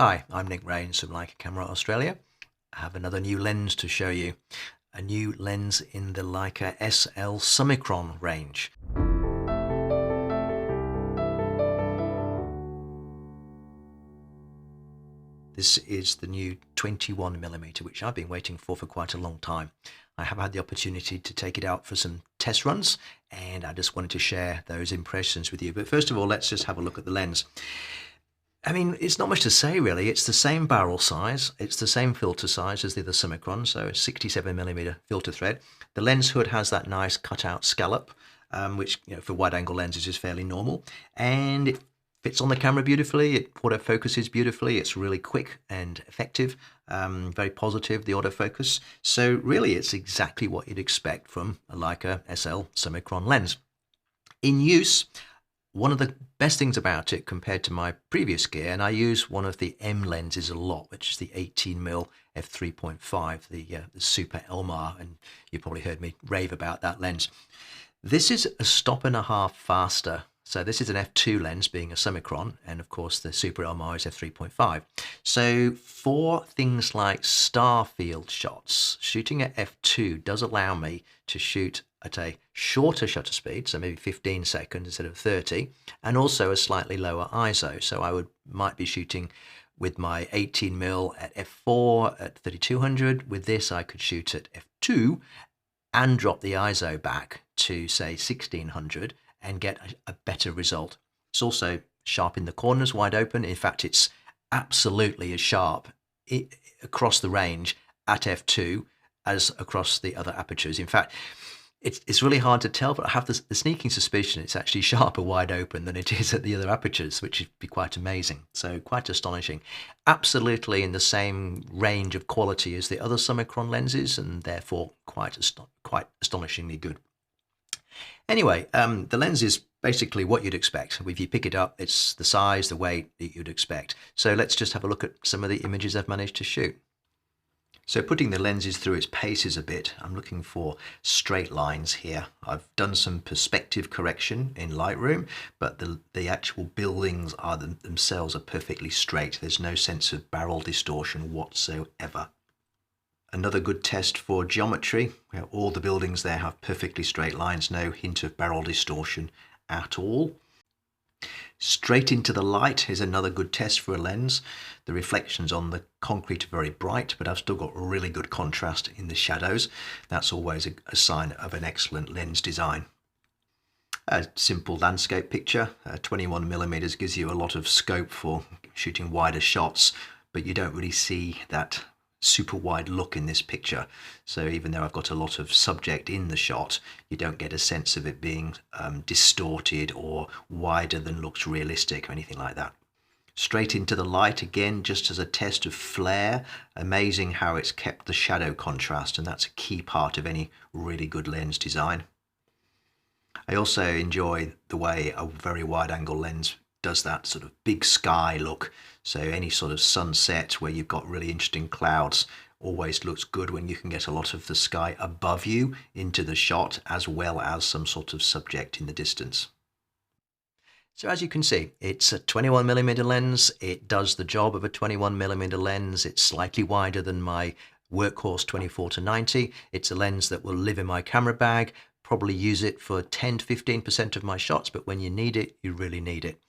Hi, I'm Nick Rains from Leica Camera Australia. I have another new lens to show you. A new lens in the Leica SL Summicron range. This is the new 21mm, which I've been waiting for quite a long time. I have had the opportunity to take it out for some test runs, and I just wanted to share those impressions with you. But first of all, let's just have a look at the lens. I mean, it's not much to say really. It's the same barrel size, it's the same filter size as the other Summicron, so a 67mm filter thread. The lens hood has that nice cutout scallop, which for wide-angle lenses is fairly normal, and it fits on the camera beautifully. It autofocuses beautifully. It's really quick and effective, very positive, the autofocus. So really, it's exactly what you'd expect from a Leica SL Summicron lens. In use, one of the best things about it compared to my previous gear, and I use one of the M lenses a lot, which is the 18mm f3.5, the Super L-Mount, and you probably heard me rave about that lens. This is a stop and a half faster. So this is an f2 lens being a Summicron, and of course the Super L-Mount is f3.5. So for things like star field shots, shooting at f2 does allow me to shoot at a shorter shutter speed, so maybe 15 seconds instead of 30, and also a slightly lower ISO. So I might be shooting with my 18mm at f4 at 3200. With this I could shoot at f2 and drop the ISO back to say 1600 and get a better result. It's also sharp in the corners, wide open. In fact, it's absolutely as sharp across the range at f2 as across the other apertures. In fact, it's really hard to tell, but I have the sneaking suspicion it's actually sharper wide open than it is at the other apertures, which would be quite amazing. So quite astonishing. Absolutely in the same range of quality as the other Summicron lenses, and therefore quite astonishingly good. Anyway, the lens is basically what you'd expect. If you pick it up, it's the size, the weight that you'd expect. So let's just have a look at some of the images I've managed to shoot. So putting the lenses through its paces a bit, I'm looking for straight lines here. I've done some perspective correction in Lightroom, but the actual buildings themselves are perfectly straight. There's no sense of barrel distortion whatsoever. Another good test for geometry, where all the buildings there have perfectly straight lines, no hint of barrel distortion at all. Straight into the light is another good test for a lens. The reflections on the concrete are very bright, but I've still got really good contrast in the shadows. That's always a sign of an excellent lens design. A simple landscape picture, 21mm gives you a lot of scope for shooting wider shots, but you don't really see that super wide look in this picture. So even though I've got a lot of subject in the shot, you don't get a sense of it being distorted or wider than looks realistic or anything like that. Straight into the light again, just as a test of flare. Amazing how it's kept the shadow contrast, and that's a key part of any really good lens design. I also enjoy the way a very wide angle lens does that sort of big sky look. So any sort of sunset where you've got really interesting clouds always looks good when you can get a lot of the sky above you into the shot, as well as some sort of subject in the distance. So as you can see, it's a 21mm lens. It does the job of a 21mm lens. It's slightly wider than my workhorse 24-90. It's a lens that will live in my camera bag, probably use it for 10 to 15% of my shots, but when you need it, you really need it.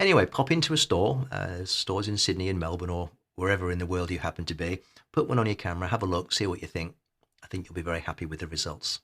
Anyway, pop into a store, stores in Sydney and Melbourne or wherever in the world you happen to be, put one on your camera, have a look, see what you think. I think you'll be very happy with the results.